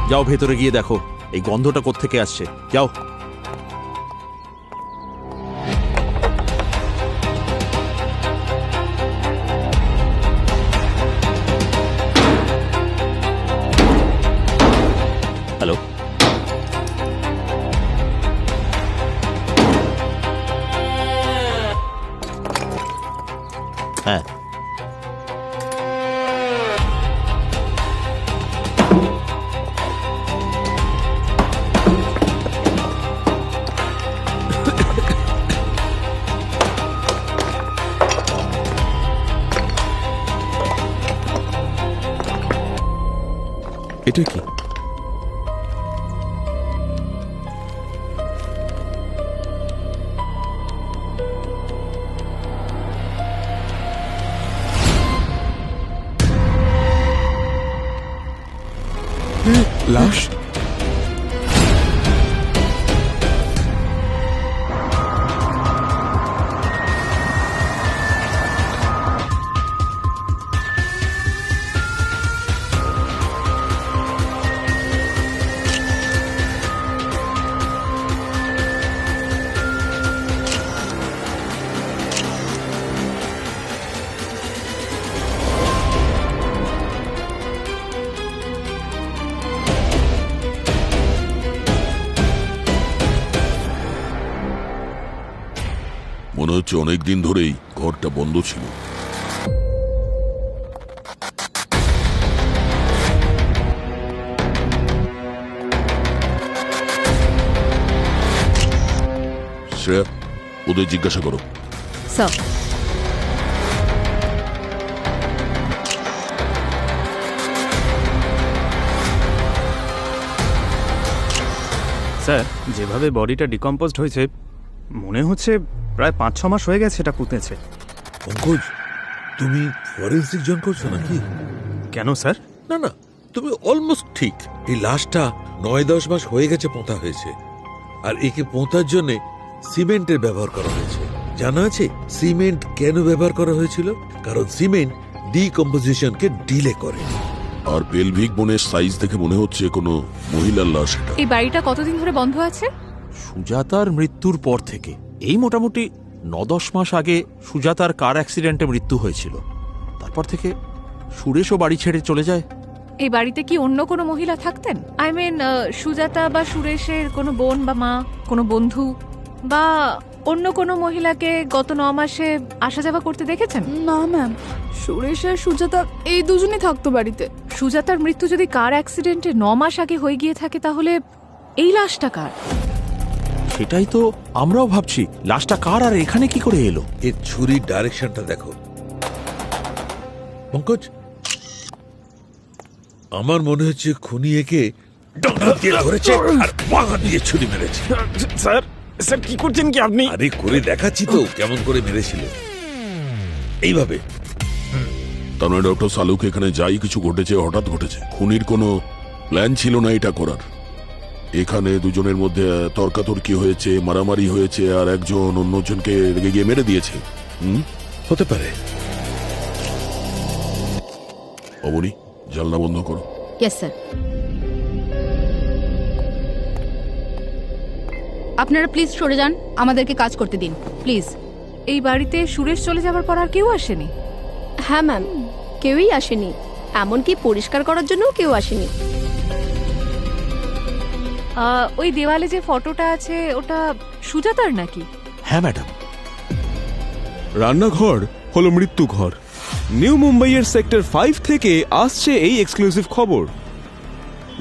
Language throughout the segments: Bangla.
যাও ভেতরে গিয়ে দেখো এই গন্ধটা কোত্থেকে আসছে। যাও। হ্যালো, হ্যাঁ এটা কি? লাশ? মনে হচ্ছে অনেকদিন ধরেই ঘরটা বন্ধ ছিল। শ্রেয়া, ওদের জিজ্ঞাসা করো। স্যার, স্যার, যেভাবে বডিটা ডিকম্পোজড হয়েছে মনে হচ্ছে প্রায় 5-6 মাস হয়ে গেছে এটা পুঁতেছে। পঙ্কজ, তুমি ফরেন্সিক জন করছো নাকি? কেন স্যার? না না, তুমি অলমোস্ট ঠিক। এই লাশটা 9-10 মাস হয়ে গেছে পোঁতা হয়েছে, আর একে পোঁতার জন্য সিমেন্টের ব্যবহার করা হয়েছে। জানা আছে সিমেন্ট কেন ব্যবহার করা হয়েছিল? কারণ সিমেন্ট ডিকম্পোজিশনকে ডিলে করে। আর পেলভিক বোনের সাইজ দেখে মনে হচ্ছে কোনো মহিলার লাশ এটা। এই বাড়িটা কতদিন ধরে বন্ধ আছে? সুজাতার মৃত্যুর পর থেকে। এই মোটামুটি 9-10 মাস আগে সুজাতার কার অ্যাক্সিডেন্টে মৃত্যু হয়েছিল। তারপর থেকে সুরেশও বাড়ি ছেড়ে চলে যায়। এই বাড়িতে কি অন্য কোনো মহিলা থাকতেন? আই মিন, সুজাতা বা সুরেশের কোনো বোন বা মা, কোনো বন্ধু বা অন্য কোনো মহিলাকে গত 9 মাসে আসা যাওয়া করতে দেখেছেন? না ম্যাম, সুরেশ আর সুজাতা এই দুজনই থাকতো বাড়িতে। সুজাতার মৃত্যু যদি কার অ্যাক্সিডেন্টে 9 মাস আগে হয়ে গিয়ে থাকে, তাহলে এই লাশটা কার? সেটাই তো আমরাও ভাবছি, লাশটা কার আর এখানে কি করে এলো। এর ছুরির ডাইরেকশনটা দেখো পঙ্কজ। আমার মনে হচ্ছে খুনি একে ডানা দিয়ে ধরেছে আর বাঁকা দিয়ে ছুরি মেরেছে। স্যার, স্যার কি করছেন কি আপনি? আরে করে দেখাচ্ছি তো কেমন করে মেরেছিল। এইভাবে। তার মানে ডক্টর সালুক এখানে যাই কিছু ঘটেছে হঠাৎ ঘটেছে। খুনির কোনো প্ল্যান ছিল না এটা করার। এখানে দুজনের মধ্যে তর্কাতর্কি হয়েছে, মারামারি হয়েছে, আর একজন অন্যজনকে রেগে গিয়ে মেরে দিয়েছে। হতে পারে। অবনী, জানলা বন্ধ করো। Yes sir. আপনারা প্লিজ সরে যান, আমাদেরকে কাজ করতে দিন প্লিজ। এই বাড়িতে সুরেশ চলে যাওয়ার পর আর কেউ আসেনি? হ্যাঁ ম্যাম, কেউই আসেনি, এমনকি পরিষ্কার করার জন্যও কেউ আসেনি। ওই দেওয়ালে যে ফটোটা আছে ওটা সুজাতার নাকি? হ্যাঁ ম্যাডাম। রান্নাঘর হলো মৃত্যু ঘর। নিউ মুম্বাইয়ের সেক্টর 5 থেকে আসছে এই এক্সক্লুসিভ খবর।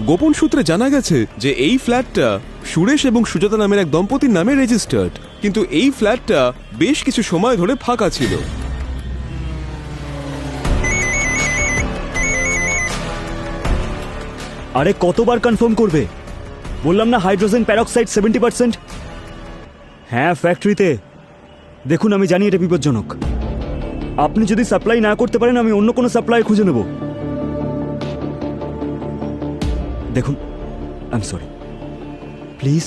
গোপন সূত্রে জানা গেছে যে এই ফ্ল্যাটটা সুরেশ এবং সুজাতা নামের এক দম্পতির নামে রেজিস্টার্ড, কিন্তু এই ফ্ল্যাটটা বেশ কিছু সময় ধরে ফাঁকা ছিল। আরে কতবার কনফার্ম করবে? বললাম না হাইড্রোজেন প্যারক্সাইড 70%। হ্যাঁ, ফ্যাক্টরিতে। দেখুন, আমি জানি এটা বিপজ্জনক। আপনি যদি সাপ্লাই না করতে পারেন আমি অন্য কোনো সাপ্লাই খুঁজে নেব। দেখুন, আই এম সরি, প্লিজ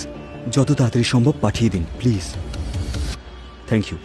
যত তাড়াতাড়ি সম্ভব পাঠিয়ে দিন প্লিজ। Thank you.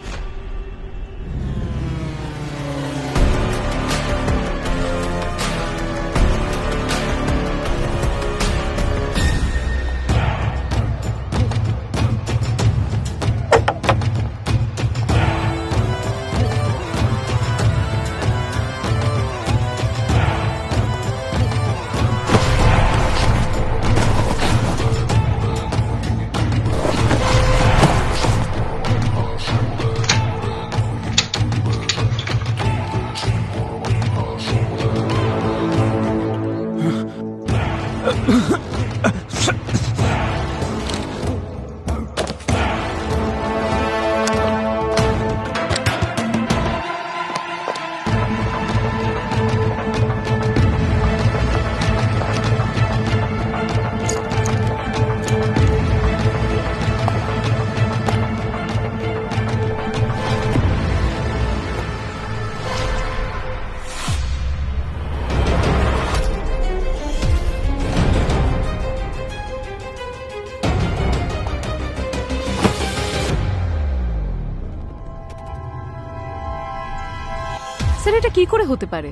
স্যার এটা কি করে হতে পারে?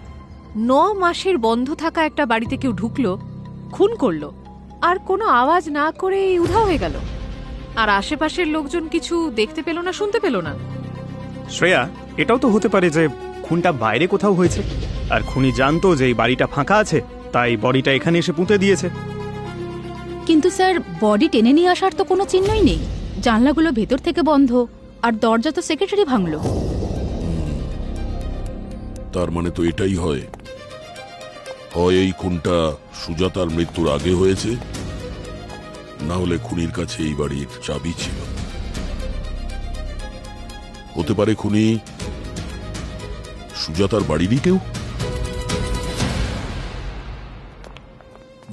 9 মাসের বন্ধ থাকা একটা বাড়িতে কেউ ঢুকলো, খুন করলো, আর কোনো আওয়াজ না করে উধাও হয়ে গেল, আর আশেপাশের লোকজন কিছু দেখতে পেল না, শুনতে পেল না। শ্রেয়া, এটাও তো হতে পারে যে খুনটা বাইরে কোথাও হয়েছে, আর খুনি জানতো যে এই বাড়িটা ফাঁকা আছে, তাই বডিটা এখানে এসে পুঁতে দিয়েছে। কিন্তু স্যার, বডি টেনে নিয়ে আসার তো কোনো চিহ্নই নেই। জানলাগুলো ভেতর থেকে বন্ধ, আর দরজা তো সেক্রেটারি ভাঙলো। তার মানে তো এটাই হয়, হয় এই খুনটা সুজাতার মৃত্যুর আগে হয়েছে, না হলে খুনির কাছে এই বাড়ির চাবি ছিল। হতে পারে খুনি সুজাতার বাড়িরই কেউ।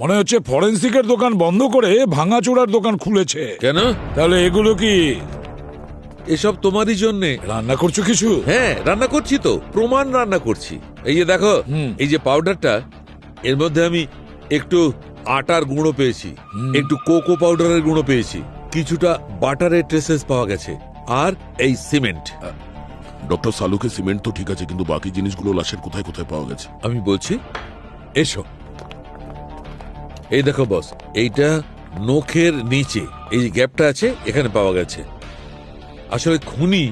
মনে হচ্ছে ফরেন্সিকের দোকান বন্ধ করে ভাঙাচোরার দোকান খুলেছে। কেন? তাহলে এগুলো কি এসব তোমারই জন্যে। রান্না করছো কিছু? হ্যাঁ, রান্না করছি তো, প্রমাণ রান্না করছি। এই যে দেখো, এই যে পাউডারটা, এর মধ্যে আমি একটু আটার গুঁড়ো পেয়েছি, একটু কোকো পাউডারের গুঁড়ো পেয়েছি, কিছুটা বাটারের ট্রেসেস পাওয়া গেছে, আর এই সিমেন্ট। ডক্টর সালুকে সিমেন্ট তো ঠিক আছে, কিন্তু বাকি জিনিসগুলো লাশের কোথায় কোথায় পাওয়া গেছে? আমি বলছি, এসো। এই দেখো বস, এইটা নখের নিচে এই যে গ্যাপটা আছে, এখানে পাওয়া গেছে। আসলে খুনি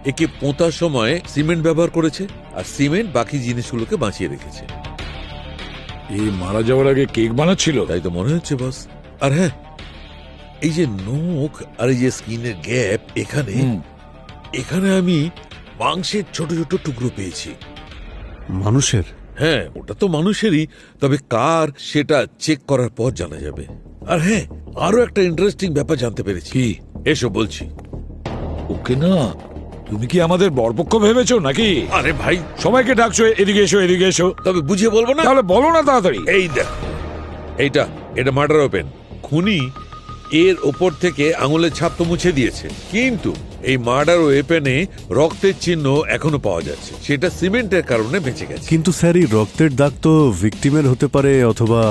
একে পোঁতার সময় সিমেন্ট ব্যবহার করেছে, আর সিমেন্ট বাকি জিনিসগুলোকে বাঁচিয়ে রেখেছে। এই মারা যাওয়ার আগে কেক বানাচ্ছিল, তাই তো মনে হচ্ছে বস। আর হ্যাঁ, এই যে নখ আর এই যে স্কিনের গ্যাপ, এখানে এখানে আমি মাংসের ছোট ছোট টুকরো পেয়েছি। মানুষের? হ্যাঁ, ওটা তো মানুষেরই, তবে কার সেটা চেক করার পর জানা যাবে। আর হ্যাঁ, আরো একটা ইন্টারেস্টিং ব্যাপার জানতে পেরেছি। কি? এসো বলছি। ওকে না, তুমি কি আমাদের বরপক্ষ ভেবেছো নাকি? আরে ভাই, সবাইকে ডাকছো, এদিকে এসো, এদিকে এসো। তবে বুঝিয়ে বলবো না? তাহলে বলো না তাড়াতাড়ি। এই দেখো, এটা মার্ডার ওপেন। খুনি এর ওপর থেকে আঙুলের ছাপ তো মুছে দিয়েছে, কিন্তু এই মার্ডার ওয়েপেনে রক্তের চিহ্ন এখনো পাওয়া যাচ্ছে। সেটা সিমেন্টের কারণে বেঁচে গেছে। কিন্তু স্যার, এই রক্তের দাগ তো ভিকটিমের হতে পারে অথবা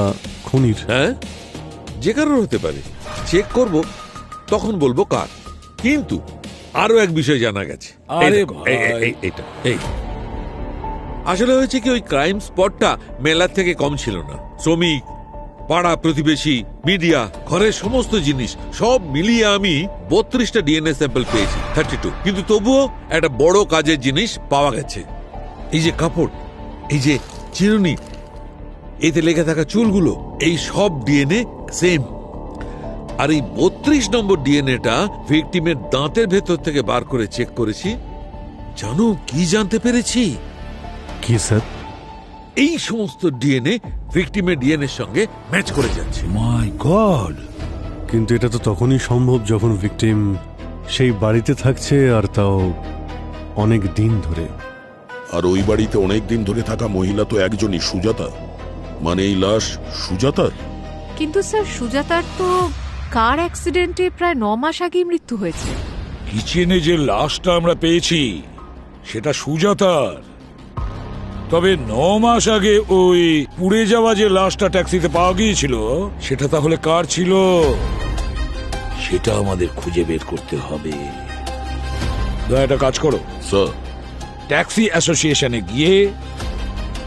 খুনির। হ্যাঁ, যে কারোর হতে পারে। চেক করব, তখন বলবো কার। কিন্তু আরো এক বিষয় জানা গেছে। আরে এইটা আসলে হয়েছে কি, ওই ক্রাইম স্পটটা মেলার থেকে কম ছিল না। শ্রমিক, পাড়া প্রতিবেশী, মিডিয়া, ঘরের সমস্ত জিনিস সব মিলিয়ে আমি 32টা ডিএনএ স্যাম্পল পেয়েছি, 32। কিন্তু তবুও একটা বড় কাজের জিনিস পাওয়া গেছে। এই যে কাপড়, এই যে চিরুনি, এতে লেগে থাকা চুলগুলো, এই সব ডিএনএ সেম। আর এই 32 নম্বর ডিএনএটা ভিকটিমের দাঁতের ভেতর থেকে বার করে চেক করেছি। জানো কি জানতে পেরেছি? কি স্যার? এই সমস্ত ডিএনএ ভিকটিমের ডিএনএর সঙ্গে ম্যাচ করে যাচ্ছে। মাই গড! কিন্তু এটা তো তখনই সম্ভব যখন ভিকটিম সেই বাড়িতে থাকছে, আর তাও অনেক দিন ধরে। আর ওই বাড়িতে অনেক দিন ধরে থাকা মহিলা তো একজনই, সুজাতা। মানে এই লাশ সুজাতার। কিন্তু স্যার, সুজাতার তো কার অ্যাক্সিডেন্টে প্রায় 9 মাস আগেই মৃত্যু হয়েছে। কিচেনে যে লাশটা আমরা পেয়েছি সেটা সুজাতার। তবে 9 মাস আগে ওই পুড়ে যাওয়া যে লাশটা ট্যাক্সিতে পাওয়া গিয়েছিল, সেটা তাহলে কার ছিল? সেটা আমাদের খুঁজে বের করতে হবে। একটা কাজ করো স্যার, ট্যাক্সি অ্যাসোসিয়েশনে গিয়ে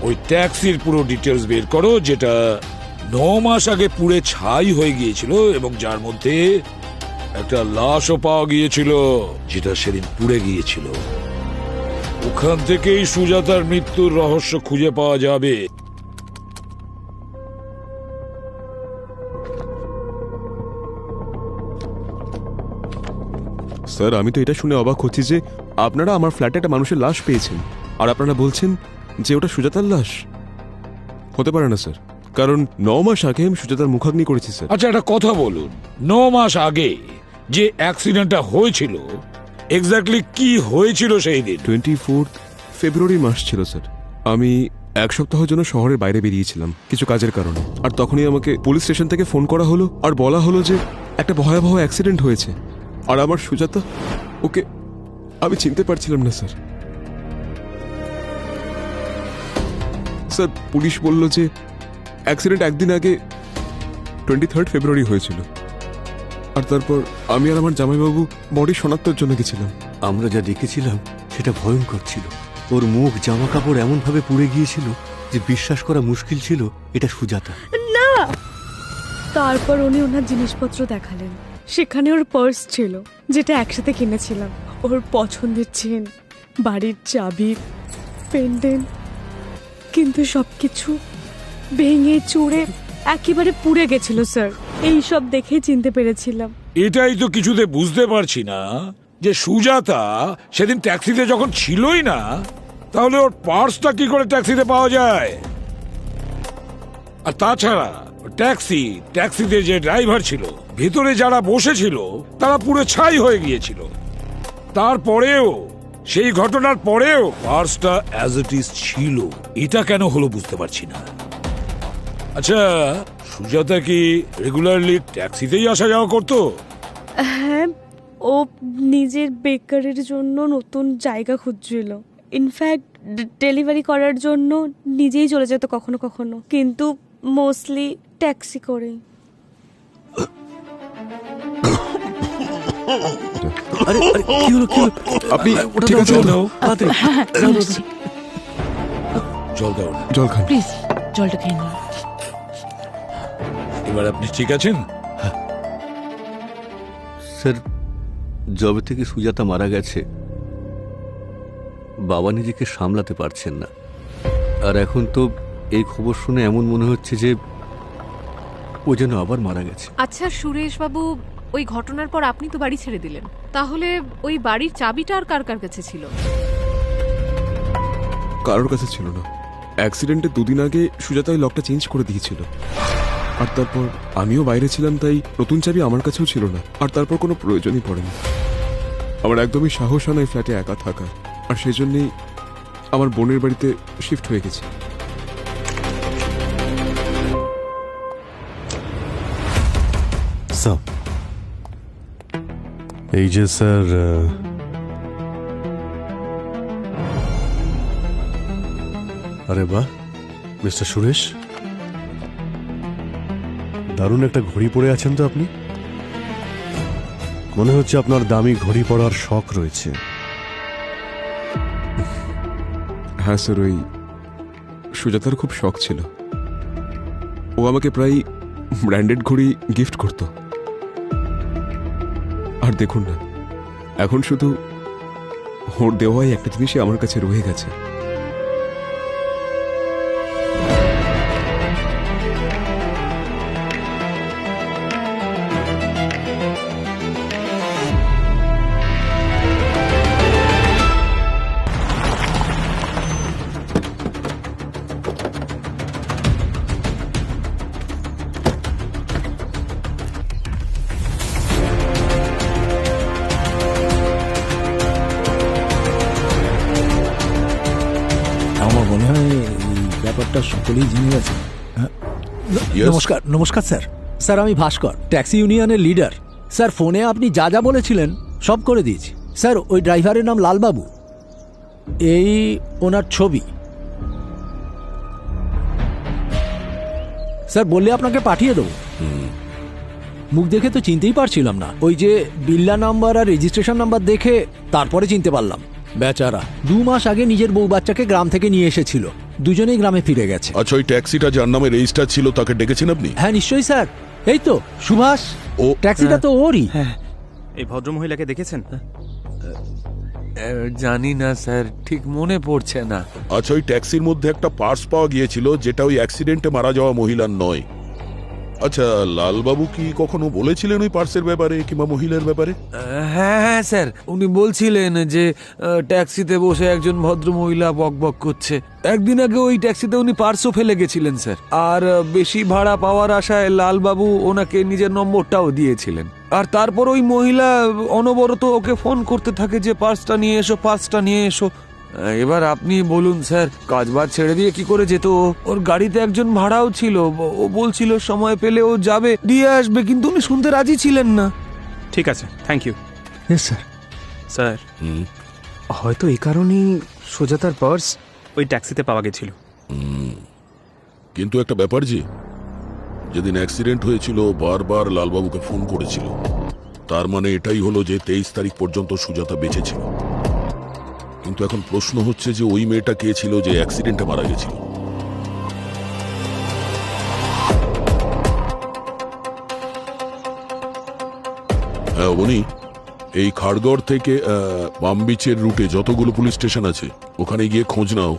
ওই ট্যাক্সির পুরো ডিটেলস বের করো, যেটা 9 মাস আগে পুড়ে ছাই হয়ে গিয়েছিল এবং যার মধ্যে একটা লাশও পাওয়া গিয়েছিল, যেটা সেদিন পুড়ে গিয়েছিল। ওখান থেকেই সুজাতার মৃত্যুর রহস্য খুঁজে পাওয়া যাবে। স্যার, আমি তো এটা শুনে অবাক হচ্ছি যে আপনারা আমার ফ্ল্যাটে একটা মানুষের লাশ পেয়েছেন, আর আপনারা বলছেন যে ওটা সুজাতার লাশ। হতে পারে না স্যার, কারণ 9 মাস আগে আমি সুজাতার মুখাগ্নি করেছি স্যার। আচ্ছা, একটা কথা বলুন, 9 মাস আগে যে অ্যাক্সিডেন্টটা হয়েছিল, এক্স্যাক্টলি কি হয়েছিল সেই দিন? 24 ফেব্রুয়ারি মাস ছিল স্যার। আমি 1 সপ্তাহের জন্য শহরের বাইরে বেরিয়েছিলাম কিছু কাজের কারণে, আর তখনই আমাকে পুলিশ স্টেশন থেকে ফোন করা হলো আর বলা হলো যে একটা ভয়াবহ অ্যাক্সিডেন্ট হয়েছে, আর আমার সুজাতা, ওকে আমি চিনতে পারছিলাম না স্যার। স্যার, পুলিশ বলল যে অ্যাক্সিডেন্ট একদিন আগে 23 ফেব্রুয়ারি হয়েছিল, আর তারপর আমি আর আমার জামাইবাবু বডি শনাক্তের জন্য গেছিলাম। আমরা যা দেখেছিলাম সেটা ভয়ঙ্কর ছিল। ওর মুখ জামা কাপড় এমনভাবে পুড়ে গিয়েছিল যে বিশ্বাস করা মুশকিল ছিল এটা সুজাতা। না, তারপর উনি ওনার জিনিসপত্র দেখালেন। সেখানে ওর পার্স ছিল, যেটা একসাথে কিনেছিলাম, ওর পছন্দের চেন, বাড়ির চাবি, পেন্ডেন্ট। কিন্তু সবকিছু ভেঙে চুড়ে একেবারে পুড়ে গেছিল স্যার। এই সব দেখেই চিনতে পেরেছিলাম। এটাই তো কিছুতে বুঝতে পারছি না যে সুজাতা সেদিন ট্যাক্সিতে যখন ছিলই না, তাহলে ওর পার্সটা কি করে ট্যাক্সিতে পাওয়া যায়? আর তাছাড়া ট্যাক্সিতে যে ড্রাইভার ছিল, ভেতরে যারা বসেছিল তারা পুরো ছাই হয়ে গিয়েছিল। তারপরেও, সেই ঘটনার পরেও পার্সটা অ্যাজ ইট ইজ ছিল। এটা কেন হলো বুঝতে পারছি না। আচ্ছা, সুজাতা কি রেগুলারলি ট্যাক্সিতেই আসা যাওয়া করতো? হ্যাঁ, ও নিজের বেকারের জন্য নতুন জায়গা খুঁজছিল। ইনফ্যাক্ট ডেলিভারি করার জন্য নিজেই চলে যেত কখনো কখনো, কিন্তু মোস্টলি ট্যাক্সি করে। আরে আরে কি হলো, কি হলো? আপনি ওটা ঠিক দাও, আছেন? জল দাও, তাড়াতাড়ি। জল দাও না। জল খান। প্লিজ জলটা খেয়ে নিন। এবার আপনি ঠিক আছেন? স্যার, যবে থেকে সুজাতা মারা গেছে বাবা নিজেকে সামলাতে পারছেন না। আর এখন তো এই খবর শুনে এমন মনে হচ্ছে যে ও যেন আবার মারা গেছে। আচ্ছা সুরেশ বাবু, ওই ঘটনার পর আপনি তো বাড়ি ছেড়ে দিলেন, তাহলে ওই বাড়ির চাবিটা আর কার কার কাছে ছিল? কারোর কাছে ছিল না। অ্যাক্সিডেন্টে দুদিন আগে সুজাতা ওই লকটা চেঞ্জ করে দিয়েছিল। আর তারপর আমিও বাইরে ছিলাম, তাই নতুন চাবি আমার কাছেও ছিল না। আর তারপর কোনো প্রয়োজনই পড়েনি। আমার একদমই সাহস হয় না এই ফ্ল্যাটে একা থাকা। আর সেই জন্যই আমার বোনের বাড়িতে শিফট হয়ে গেছি। স্যার, এই যে স্যার, আরে বাহ মিস্টার সুরেশ, দারুণ একটা ঘড়ি পরে আছেন তো আপনি। মনে হচ্ছে আপনার দামি ঘড়ি পরার শখ রয়েছে। হ্যাঁ স্যার, ওই সুজাতার খুব শখ ছিল। ও আমাকে প্রায় ব্র্যান্ডেড ঘড়ি গিফট করত। আর দেখুন না, এখন শুধু ওর দেওয়াই একটা জিনিসই আমার কাছে রয়ে গেছে। আমার মনে হয় এই ব্যাপারটা সকলেই জেনে গেছে। নমস্কার। নমস্কার স্যার। স্যার, আমি ভাস্কর, ট্যাক্সি ইউনিয়নের লিডার। স্যার, ফোনে আপনি যা যা বলেছিলেন সব করে দিয়েছি। স্যার, ওই ড্রাইভারের নাম লালবাবু, এই ওনার ছবি। স্যার, বললে আপনাকে পাঠিয়ে দেবো। মুখ দেখে তো চিনতেই পারছিলাম না। ওই যে বিল্লা নাম্বার আর রেজিস্ট্রেশন নাম্বার দেখে তারপরে চিনতে পারলাম। বেচারা 2 মাস আগে নিজের বউ বাচ্চাকে গ্রাম থেকে নিয়ে এসেছিল, দুজনেই গ্রামে ফিরে গেছে। আচ্ছা, ওই ট্যাক্সিটা যার নামে রেজিস্টার ছিল তাকে ডেকেছেন আপনি? হ্যাঁ নিশ্চয়ই স্যার, এই তো সুভাষ। ও ট্যাক্সিটা তো ওরই। এই ভদ্রমহিলাকে দেখেছেন? জানি না স্যার, ঠিক মনে পড়ছে না। আচ্ছা, ওই ট্যাক্সির মধ্যে একটা পার্স পাওয়া গিয়েছিল যেটা ওই অ্যাক্সিডেন্টে মারা যাওয়া মহিলার নয়। আচ্ছা, লালবাবু কি কখনো বলেছিলেন ওই পার্সের ব্যাপারে কিংবা মহিলার ব্যাপারে? হ্যাঁ হ্যাঁ স্যার, উনি বলছিলেন যে ট্যাক্সিতে বসে একজন ভদ্র মহিলা বকবক করছে। একদিন আগে ওই ট্যাক্সিতে উনি পার্সও ফেলে গেছিলেন স্যার। আর বেশি ভাড়া পাওয়ার আশায় লালবাবু ওনাকে নিজের নম্বরটাও দিয়েছিলেন। আর তারপর ওই মহিলা অনবরত ওকে ফোন করতে থাকে যে পার্সটা নিয়ে এসো, পার্সটা নিয়ে এসো। এবার আপনি বলুন স্যার, কাজবাজ ছেড়ে দিয়ে কি করে যেত? ওর গাড়িতে একজন ভাড়াও ছিল, ও বলছিল সময় পেলে ও যাবে, দিয়ে আসবে, কিন্তু উনি শুনতে রাজি ছিলেন না। ঠিক আছে, থ্যাংক ইউ। স্যার। স্যার, হয়তো এই কারণেই সুজাতার পার্স ওই ট্যাক্সিতে পাওয়া গেছিল। কিন্তু একটা ব্যাপার, যে যেদিন অ্যাক্সিডেন্ট হয়েছিল বারবার লালবাবুকে ফোন করেছিল, তার মানে এটাই হলো যে 23 তারিখ পর্যন্ত সুজাতা বেঁচে ছিল। কিন্তু এখন প্রশ্ন হচ্ছে যে ওই মেয়েটা কে ছিল যে অ্যাক্সিডেন্টে মারা গেছিল। হ্যাঁ বনি, এই খাড়গড় থেকে পাম বিচের রুটে যতগুলো পুলিশ স্টেশন আছে ওখানে গিয়ে খোঁজ নাও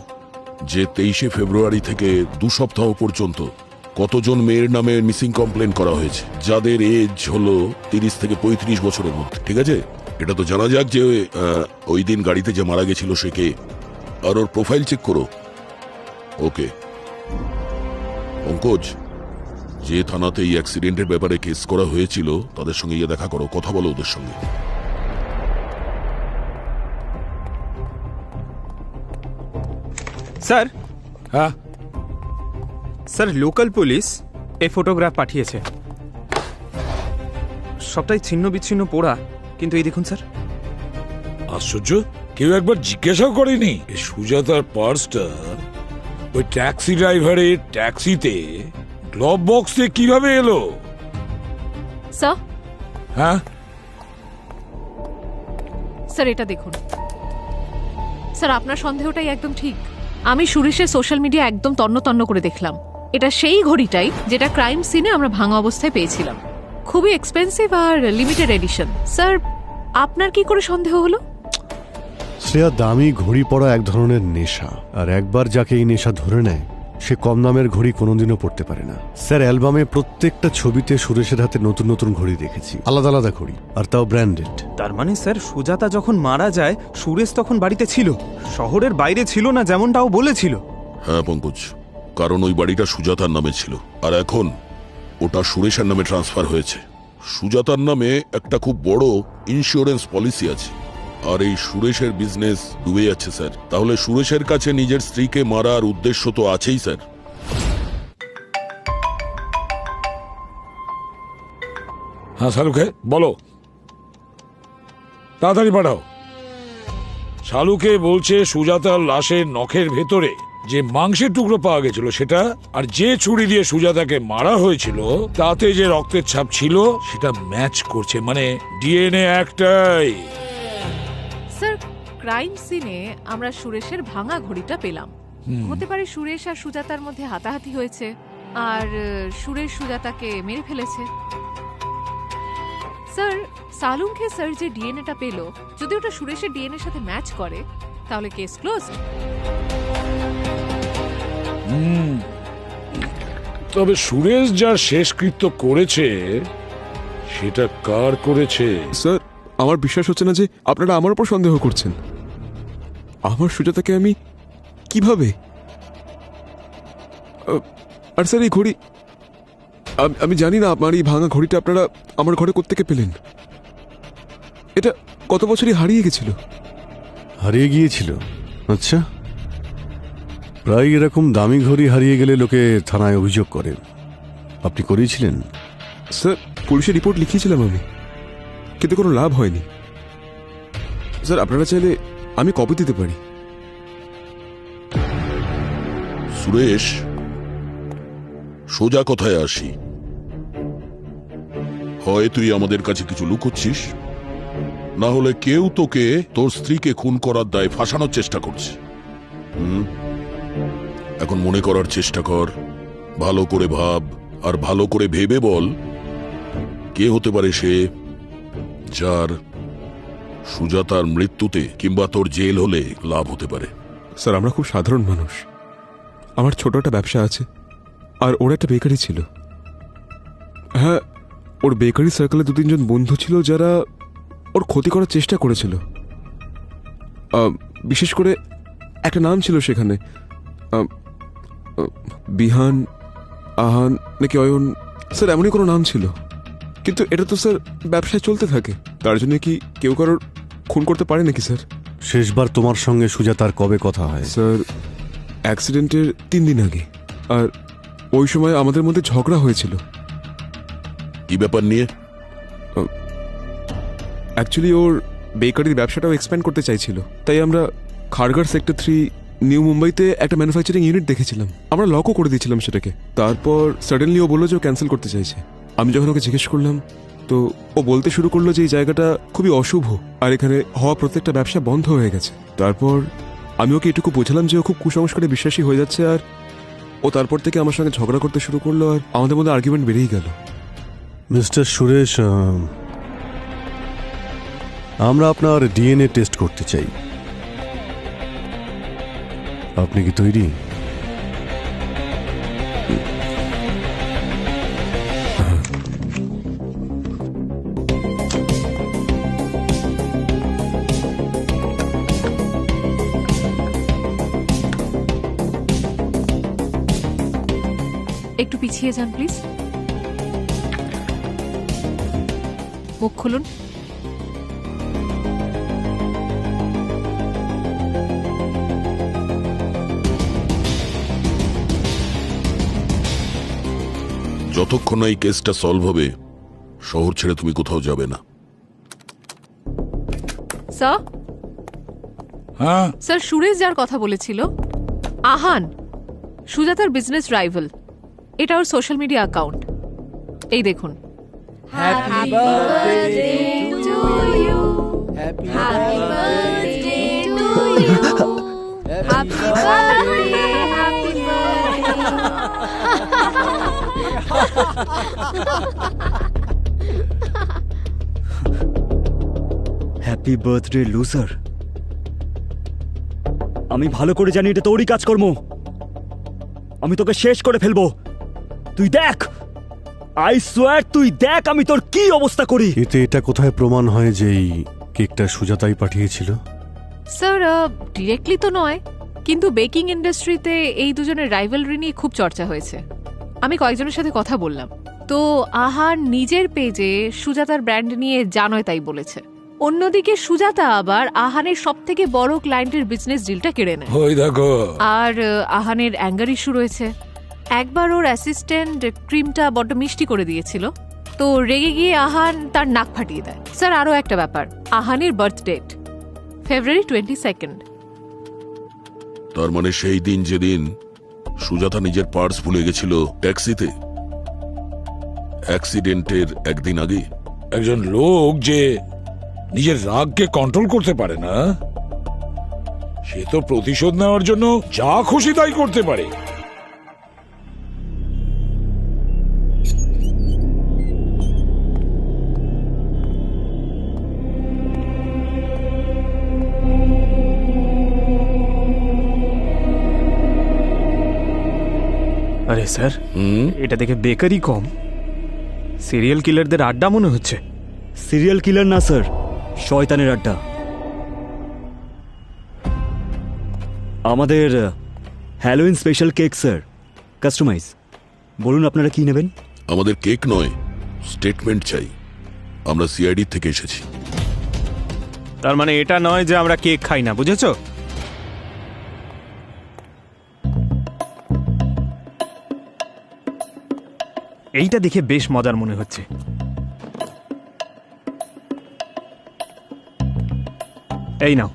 যে 23শে ফেব্রুয়ারি থেকে 2 সপ্তাহ পর্যন্ত কতজন মেয়ের নামে মিসিং কমপ্লেন করা হয়েছে, যাদের এজ হলো 30 থেকে 35 বছরের মধ্যে। ঠিক আছে, এটা তো জানা যাক যে ওই দিন গাড়িতে যে মারা গেছিল সে কে, আর ওর প্রোফাইল চেক করো। ওকে পঙ্কজ, যে থানাতে এই অ্যাক্সিডেন্টের ব্যাপারে কেস করা হয়েছিল তাদের সঙ্গে গিয়ে দেখা করো, কথা বলো ওদের সঙ্গে। স্যার। হ্যাঁ স্যার, লোকাল পুলিশ এই ফটোগ্রাফ পাঠিয়েছে। সবটাই ছিন্ন বিচ্ছিন্ন পোড়া, কিন্তু এই দেখুন স্যার। আশ্চর্য, কেউ একবার জিজ্ঞাসাও করেনি এই সুজাতার পার্সটা ওই ট্যাক্সি ড্রাইভারের ট্যাক্সিতে গ্লভ বক্সে কিভাবে এলো? স্যার। হ্যাঁ স্যার, এটা দেখুন। স্যার, আপনার সন্দেহটাই একদম ঠিক। আমি সুরেশের সোশ্যাল মিডিয়া একদম তন্ন তন্ন করে দেখলাম। এটা সেই ঘড়িটাই যেটা ক্রাইম সিনে আমরা ভাঙা অবস্থায় পেয়েছিলাম। খুবই এক্সপেন্সিভ আর লিমিটেড এডিশন। স্যার, আপনার কি করে সন্দেহ হলো? শ্রেয়া, দামি ঘড়ি পরা এক ধরনের নেশা, আর একবার যাকে এই নেশা ধরে নেয় সে কম দামের ঘড়ি কোনোদিনও পড়তে পারে না। স্যার, অ্যালবামে প্রত্যেকটা ছবিতে সুরেশের হাতে নতুন নতুন ঘড়ি দেখেছি, আলাদা আলাদা ঘড়ি, আর তাও ব্র্যান্ডেড। তার মানে স্যার, সুজাতা যখন মারা যায় সুরেশ তখন বাড়িতে ছিল, শহরের বাইরে ছিল না যেমনটাও বলেছিল। হ্যাঁ পঙ্কজ, কারণ ওই বাড়িটা সুজাতার নামে ছিল, আর এখন ওটা সুরেশের নামে ট্রান্সফার হয়েছে। সুজাতার নামে একটা খুব বড় ইন্স্যুরেন্স পলিসি আছে, আর এই সুরেশের বিজনেস ডুবে যাচ্ছে স্যার। তাহলে সুরেশের কাছে নিজের স্ত্রীকে মারার উদ্দেশ্য তো আছেই স্যার। হ্যাঁ শালুকে বলো, তাড়াতাড়ি পাঠাও। শালুকে বলছে সুজাতার লাশের নখের ভেতরে যে মাংসের টুকরো পাওয়া গেছিল সেটা, আর যে ছুরি দিয়ে সুজাতাকে মারা হয়েছিল তাতে যে রক্তের ছাপ ছিল সেটা ম্যাচ করছে, মানে ডিএনএ একটাই। স্যার, ক্রাইম সিনে আমরা সুরেশের ভাঙা ঘড়িটা পেলাম। হতে পারে সুরেশ আর সুজাতার মধ্যে হাতাহাতি হয়েছে, আর সুরেশ সুজাতাকে মেরে ফেলেছে। স্যার, সালুঙ্কে স্যার যে ডিএনএটা পেল, যদি ওটা সুরেশের ডিএনএর সাথে ম্যাচ করে তাহলে কেস ক্লোজ। তবে সুরেশ যার শেষকৃত্য করেছে সেটা কার করেছে? স্যার, আমার বিশ্বাস হচ্ছে না যে আপনারা আমার উপর সন্দেহ করছেন। আমার সুজাতাকে আমি কিভাবে? আর স্যার, এই ঘড়ি আমি জানি না আমার এই ভাঙা ঘড়িটা আপনারা আমার ঘরে কোত্থেকে পেলেন। এটা কত বছরই হারিয়ে গেছিল। হারিয়ে গিয়েছিল? আচ্ছা, প্রায় এরকম দামি ঘড়ি হারিয়ে গেলে লোকে থানায় অভিযোগ করে। আপনি করিয়েছিলেন? স্যার, পুলিশের রিপোর্ট লিখিয়েছিলাম আমি, কিন্তু কোনো লাভ হয়নি। স্যার, আপনারা চাইলে আমি কপি দিতে পারি। সুরেশ, সোজা কথায় আসি, হয় তুই আমাদের কাছে কিছু লুকোচ্ছিস, না হলে কেউ তোকে তোর স্ত্রীকে খুন করার দায়ে ফাঁসানোর চেষ্টা করছে। এখন মনে করার চেষ্টা কর, ভালো করে ভাব, আর ভালো করে ভেবে বল কে হতে পারে সে যার সুজাতার মৃত্যুতে কিংবা তোর জেল হলে লাভ হতে পারে। স্যার, আমরা খুব সাধারণ মানুষ। আমার ছোট একটা ব্যবসা আছে, আর ওর একটা বেকারি ছিল। হ্যাঁ, ওর বেকারি সার্কেলে 2-3 জন বন্ধু ছিল যারা ওর ক্ষতি করার চেষ্টা করেছিল। বিশেষ করে একটা নাম ছিল সেখানে, বিহান, আহান নাকি অয়ন, স্যার এমনই কোনো নাম ছিল। কিন্তু এটা তো স্যার ব্যবসায় চলতে থাকে, তার জন্য কি কেউ কারোর খুন করতে পারে নাকি স্যার? শেষবার তোমার সঙ্গে সুজাতার কবে কথা হয়? স্যার, অ্যাক্সিডেন্টের 3 দিন আগে, আর ওই সময় আমাদের মধ্যে ঝগড়া হয়েছিল। কি ব্যাপার নিয়ে? অ্যাকচুয়ালি ওর বেকারির ব্যবসাটাও এক্সপ্যান্ড করতে চাইছিল, তাই আমরা খাড়গড় সেক্টর 3 নিউ মুম্বাইতে একটা ম্যানুফ্যাকচারিং ইউনিট দেখেছিলাম। আমরা লকও করে দিয়েছিলাম সেটাকে। তারপর সাডেনলি ও বললো যে ও ক্যান্সেল করতে চাইছে। আমি যখন ওকে জিজ্ঞেস করলাম তো ও বলতে শুরু করলো যে এই জায়গাটা খুবই অশুভ আর এখানে হওয়া প্রত্যেকটা ব্যবসা বন্ধ হয়ে গেছে। তারপর আমি ওকে এটুকু বোঝালাম যে ও খুব কুসংস্কারে বিশ্বাসী হয়ে যাচ্ছে, আর ও তারপর থেকে আমার সঙ্গে ঝগড়া করতে শুরু করলো আর আমাদের মধ্যে আর্গুমেন্ট বেড়েই গেল। মিস্টার সুরেশ, আমরা আপনার ডিএনএ টেস্ট করতে চাই। আপনি কি তৈরি? একটু পিছিয়ে যান প্লিজ। মুখ খুলুন। যতক্ষণ না এই কেসটা সলভ হবে শহর ছেড়ে তুমি কোথাও যাবে না। স্যার, হ্যাঁ স্যার, সুরেশ যার কথা বলেছিল আহান, সুজাতার বিজনেস রাইভাল, এটা ওর সোশ্যাল মিডিয়া অ্যাকাউন্ট। এই দেখুন। Happy birthday loser. আমি ভালো করে জানি এটা তোরই কাজকর্ম। আমি তোকে শেষ করে ফেলবো। তুই দেখ, আই সোয়ার, তুই দেখ আমি তোর কি অবস্থা করি। এতে এটা কোথায় প্রমাণ হয় যে এই কেকটা সুজাতাই পাঠিয়েছিল? স্যার, ডিরেক্টলি তো নয়, কিন্তু বেকিং ইন্ডাস্ট্রিতে এই দুজনের রাইভালরি নিয়ে খুব চর্চা হয়েছে। আমি কয়েকজনের সাথে কথা বললাম, তো আহান নিজের পেজে সুজাতার ব্র্যান্ড নিয়ে জানোয় তাই বলেছে। অন্যদিকে সুজাতা আবার আহানের সব থেকে বড় ক্লায়েন্টের বিজনেস ডিলটা কেড়ে নেয়। ওই দেখো, আর আহানের অ্যাঙ্গার ইস্যু রয়েছে। একবার ওর অ্যাসিস্ট্যান্ট ক্রিমটা বড্ড মিষ্টি করে দিয়েছিল, তো রেগে গিয়ে আহান তার নাক ফাটিয়ে দেয়। স্যার, আরও একটা ব্যাপার, আহানের বার্থ ডেট ফেব্রুয়ারি 22। তার মানে সেই দিন যেদিন সুজাতা নিজের পার্স ভুলে গেছিল ট্যাক্সিতে, অ্যাক্সিডেন্টের একদিন আগে। একজন লোক যে নিজের রাগকে কন্ট্রোল করতে পারে না, সে তো প্রতিশোধ নেওয়ার জন্য যা খুশি তাই করতে পারে। আরে স্যার, এটা দেখে বেকারি কম, সিরিয়াল কিলারদের আড্ডা মনে হচ্ছে। সিরিয়াল কিলার না স্যার, শয়তানের আড্ডা। আমাদের Halloween special cake sir, customise. বলুন আপনারা কি নেবেন? আমাদের কেক নয়, স্টেটমেন্ট চাই। আমরা সিআইডি থেকে এসেছি। তার মানে এটা নয় যে আমরা কেক খাই না, বুঝেছো? এইটা দেখে বেশ মজার মনে হচ্ছে। এই নাও,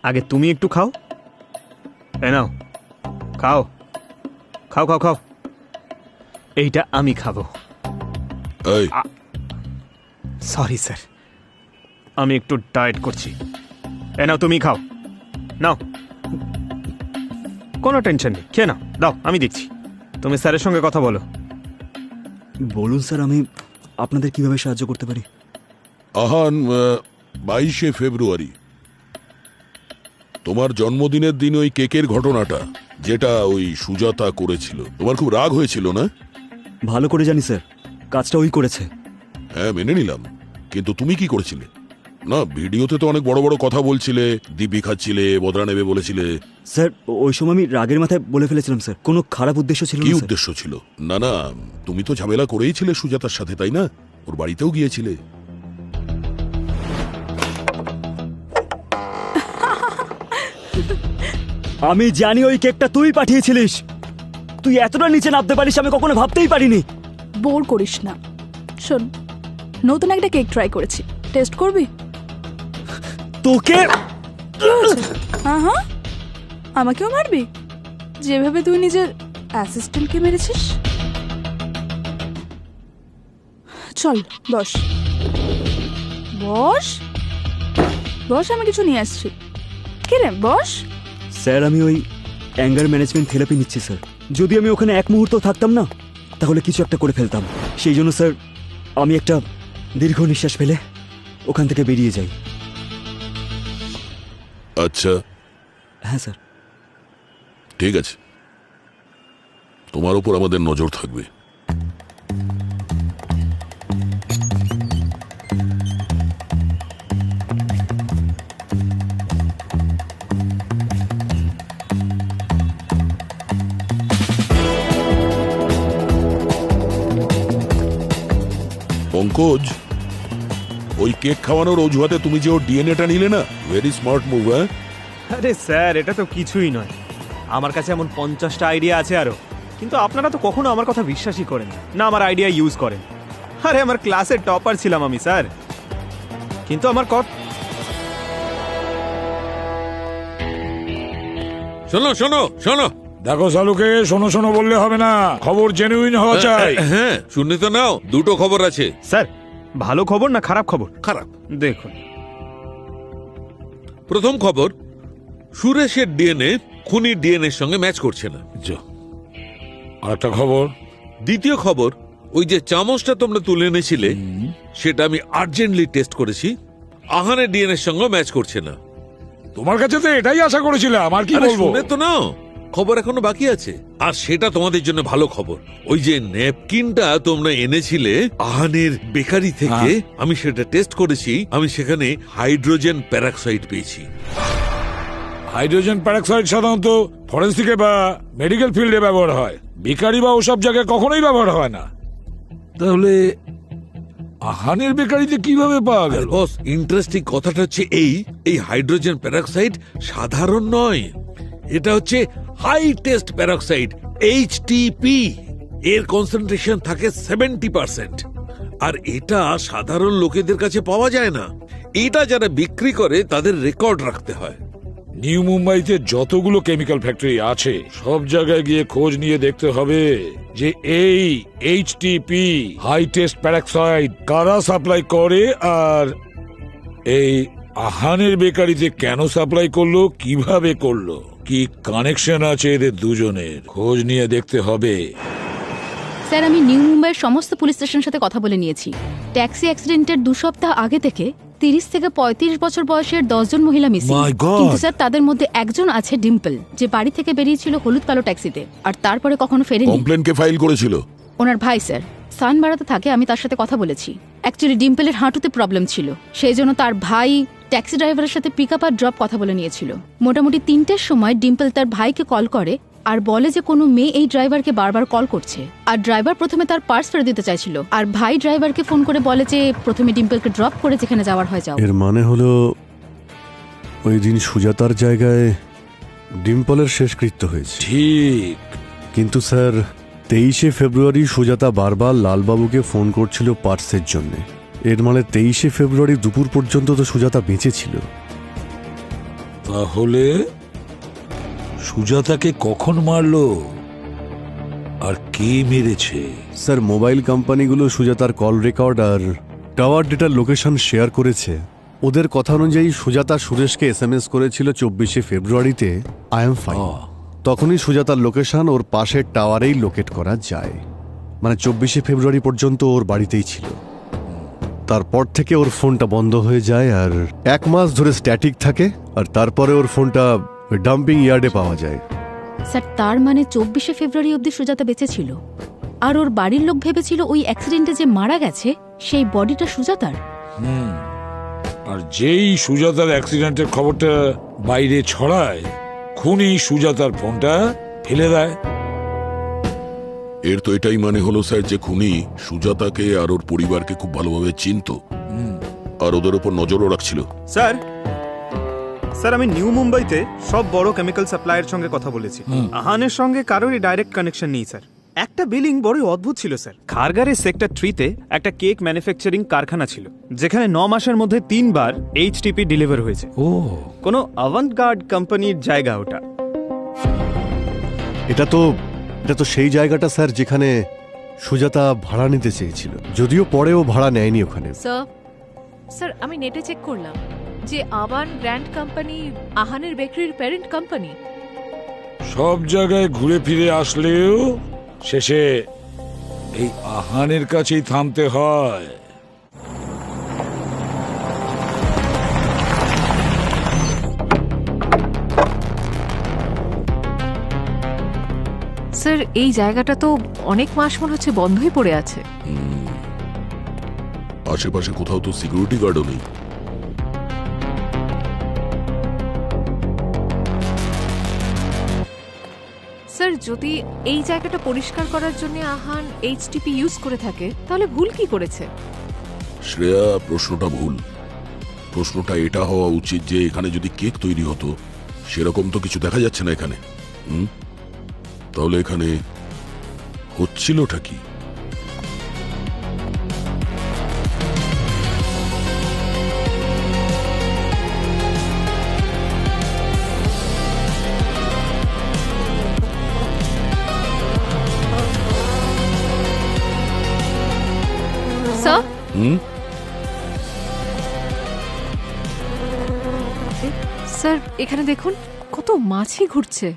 আগে তুমি একটু খাও। এই নাও, খাও খাও খাও খাও। এইটা আমি খাবো। সরি স্যার, আমি একটু ডায়েট করছি। এ নাও, তুমি খাও। নাও, কোনো টেনশন নেই, খেয়ে নাও। দাও, আমি দেখছি। তুমি স্যারের সঙ্গে কথা বলো। বলুন স্যার, আমি আপনাদের কিভাবে সাহায্য করতে পারি? আহান, 22শে ফেব্রুয়ারি তোমার জন্মদিনের দিন ওই কেকের ঘটনাটা যেটা ওই সুজাতা করেছিল, তোমার খুব রাগ হয়েছিল না? ভালো করে জানি স্যার, কাজটা ওই করেছে। হ্যাঁ, মেনে নিলাম, কিন্তু তুমি কি করেছিলে? না, ভিডিওতে তো অনেক বড় বড় কথা বলছিলে, দিব্যি খাচ্ছিলে, বদলা নেবে বলেছিলে। স্যার, ওই সময় আমি রাগের মাথায় বলে ফেলেছিলাম স্যার, কোনো খারাপ উদ্দেশ্য ছিল না। কি উদ্দেশ্য ছিল? না না, তুমি তো ঝামেলা করেই ছিলে সুজাতার সাথে, তাই না? ওর বাড়িতেও গিয়েছিলে। আমি জানি ওই কেকটা তুই পাঠিয়েছিলিস। তুই এতটা নিচে নামতে পারিস আমি কখনো ভাবতেই পারিনি। বোর করিস না। শোন, নতুন একটা কেক ট্রাই করেছি, টেস্ট করবি? তোকে হ্যাঁ হ্যাঁ, আমাকেও মারবি যেভাবে তুই নিজের অ্যাসিস্ট্যান্টকে মেরেছিস? চল বস বস বস, আমি কিছু নিয়ে আসছি। কে রে, বস। স্যার আমি ওই অ্যাঙ্গার ম্যানেজমেন্ট থেরাপি নিচ্ছি স্যার। যদি আমি ওখানে এক মুহূর্ত থাকতাম না, তাহলে কিছু একটা করে ফেলতাম। সেই জন্য স্যার আমি একটা দীর্ঘ নিঃশ্বাস ফেলে ওখান থেকে বেরিয়ে যাই। আচ্ছা, হ্যাঁ স্যার। ঠিক আছে, তোমার উপর আমাদের নজর থাকবে। পঙ্কজ, ওই কেক খাওয়ানোর অজুহাতে তুমি যে ওর ডিএনএটা নিলে না, ভেরি স্মার্ট মুভ। হ্যাঁ, আরে স্যার, এটা তো কিছুই নয়। আমার কাছে এমন 50টা আইডিয়া আছে আরো, কিন্তু আপনারা তো কখনো আমার কথা বিশ্বাসই করেন না, আমার আইডিয়া ইউজ করেন। আরে আমার ক্লাসের টপার ছিলাম আমি স্যার, কিন্তু আমার শোনো শোনো শোনো, দেখো সালুকে, শোনো শোনো বললে হবে না, খবর জেনুইন হওয়া চাই। হ্যাঁ, শুনে তো নাও, দুটো খবর আছে। স্যার, ভালো খবর না খারাপ খবর? খারাপ। দেখুন, প্রথম খবর, সুরেশের ডিএনএ খুনির ডিএনএর সঙ্গে ম্যাচ করছে না। আর একটা খবর, দ্বিতীয় খবর, ওই যে চামচটা তোমরা তুলে এনেছিলে, সেটা আমি আর্জেন্টলি টেস্ট করেছি, আহানের ডিএনএর সঙ্গে ম্যাচ করছে না। তোমার কাছে তো এটাই আশা করেছিলাম, আর কি আরে বলবো। শুনে তো নাও, খবর এখনো বাকি আছে। আর সেটা তোমাদের জন্য ভালো খবর, ওই যে ন্যাপকিনটা তোমরা এনেছিলে আহানের বেকারি থেকে, আমি সেটা টেস্ট করেছি, আমি সেখানে হাইড্রোজেন প্যারক্সাইড পেয়েছি। হাইড্রোজেন প্যারক্সাইড সাধারণত ফরেন্সিকে বা মেডিকেল ফিল্ডে ব্যবহার হয়, বেকারি বা ওসব জায়গায় কখনোই ব্যবহার হয় না। তাহলে আহানের বেকারিতে কিভাবে পাওয়া গেল? বস, ইন্টারেস্টিং কথাটা হচ্ছে এই হাইড্রোজেন প্যারক্সাইড সাধারণ নয়, এটা হচ্ছে হাই টেস্ট প্যারক্সাইড, এইচটিপি। এর কনসেন্ট্রেশন থাকে 70%, আর এটা সাধারণ লোকেদের কাছে পাওয়া যায় না। এটা যারা বিক্রি করে তাদের রেকর্ড রাখতে হয়। নিউ মুম্বাইতে যতগুলো কেমিক্যাল ফ্যাক্টরি আছে, সব জায়গায় গিয়ে খোঁজ নিয়ে দেখতে হবে যে এই এইচটিপি হাই টেস্ট প্যারক্সাইড কারা সাপ্লাই করে, আর এই আহানের বেকারিতে কেন সাপ্লাই করলো, কিভাবে করলো, কি কানেকশন আছে এদের দুজনের, খোঁজ নিয়ে দেখতে হবে। স্যার আমি নিউ মুম্বাইয়ের সমস্ত পুলিশ স্টেশনের সাথে কথা বলে নিয়েছি। ট্যাক্সি অ্যাক্সিডেন্টের 2 সপ্তাহ আগে থেকে 30 থেকে 35 বছর বয়সের 10 জন মহিলা মিসিং। My God! কিন্তু স্যার তাদের মধ্যে একজন আছে ডিম্পল, যে বাড়ি থেকে বেরিয়েছিল হলুদ কালো ট্যাক্সিতে, আর তারপরে কখনো ফেরেনি। কমপ্লেন কে ফাইল করেছিল? ওনার ভাই স্যার, সান বাড়াতে থাকে, আমি তার সাথে কথা বলেছি। অ্যাকচুয়ালি ডিম্পলের হাঁটুতে প্রবলেম ছিল, সেই জন্য তার ভাই ট্যাক্সি ড্রাইভারের সাথে পিক আপ আর ড্রপ কথা বলে নিয়েছিল। মোটামুটি 3টের সময় ডিম্পল তার ভাইকে কল করে আর বলে যে কোনো মেয়ে এই ড্রাইভারকে বারবার কল করছে, আর ড্রাইভার প্রথমে তার পার্স ফেরত দিতে চাইছিল, আর ভাই ড্রাইভারকে ফোন করে বলে যে প্রথমে ডিম্পলকে ড্রপ করে যেখানে যাওয়ার হয় যাও। এর মানে হলো ওই দিন সুজাতার জায়গায় ডিম্পলের শেষকৃত্য হয়েছে। ঠিক। কিন্তু স্যার 23শে ফেব্রুয়ারি সুজাতা বারবার লালবাবুকে ফোন করছিল পার্সের জন্য। এর মানে 23শে ফেব্রুয়ারি দুপুর পর্যন্ত তো সুজাতা বেঁচে ছিল। তাহলে সুজাতাকে কখন মারলো আর কে মেরেছে? স্যার মোবাইল কোম্পানিগুলো সুজাতার কল রেকর্ড আর টাওয়ার ডেটার লোকেশন শেয়ার করেছে। ওদের কথা অনুযায়ী সুজাতা সুরেশকে এসএমএস করেছিল 24শে ফেব্রুয়ারিতে আই এম ফাইন। তখনই সুজাতার লোকেশন ওর পাশের টাওয়ারেই লোকেট করা যায়, মানে 24শে ফেব্রুয়ারি পর্যন্ত ওর বাড়িতেই ছিল। তারপর থেকে ওর ফোনটা বন্ধ হয়ে যায় আর 1 মাস ধরে স্ট্যাটিক থাকে, আর তারপরে ওর ফোনটা ডাম্পিং ইয়ার্ডে পাওয়া যায়। স্যার তার মানে 24শে ফেব্রুয়ারি অবধি সুজাতা বেঁচে ছিল, আর ওর বাড়ির লোক ভেবেছিল ওই অ্যাক্সিডেন্টে যে মারা গেছে সেই বডিটা সুজাতার। আর যেই সুজাতার অ্যাক্সিডেন্টের খবরটা বাইরে ছড়ায়, খুনি সুজাতার ফোনটা ফেলে দেয়। এর তো এটাই মানে হলো স্যার যে খুনি সুজাতাকে আর ওর পরিবারকে খুব ভালোভাবে চিনতো, আর ওদের উপর নজরও রাখছিল। স্যার আমি নিউ মুম্বাইতে সব বড় কেমিক্যাল সাপ্লাইয়ের সঙ্গে কথা বলেছি। আহানের সঙ্গে কারোরই ডাইরেক্ট কানেকশন নেই স্যার। একটা বিলিং বড়ই অদ্ভুত ছিল স্যার। খারগারের সেক্টর 3-তে একটা কেক ম্যানুফ্যাকচারিং কারখানা ছিল, যেখানে 9 মাসের মধ্যে 3 বার এইচটিপি ডেলিভার হয়েছে। কোনো অ্যাভান্টগার্ড কোম্পানির জায়গা ওটা। এটা তো সেই জায়গাটা স্যার যেখানে সুজাতা ভাড়া নিতে চেয়েছিল, যদিও পরে ও ভাড়া নেয়নি ওখানে। স্যার আমি নেটে চেক করলাম যে আবান গ্র্যান্ড কোম্পানি আহানের বেকারির প্যারেন্ট কোম্পানি। সব জায়গায় ঘুরে ফিরে আসলেও শেষে এই আহানের কাছেই থামতে হয়। স্যার এই জায়গাটা তো অনেক মাস মনে হচ্ছে বন্ধই পড়ে আছে। আশেপাশে কোথাও তো সিকিউরিটি গার্ডও নেই। স্যার যদি এই জায়গাটা পরিষ্কার করার জন্য আহান এইচটিপি ইউজ করে থাকে তাহলে ভুল কি করেছে? শ্রেয়া, প্রশ্নটা ভুল। প্রশ্নটা এটা হওয়া উচিত যে এখানে যদি কেক তৈরি হতো, সেরকম তো কিছু দেখা যাচ্ছে না এখানে। তাহলে এখানে হচ্ছিলটা কি? স্যার স্যার এখানে দেখুন কত মাছি ঘুরছে।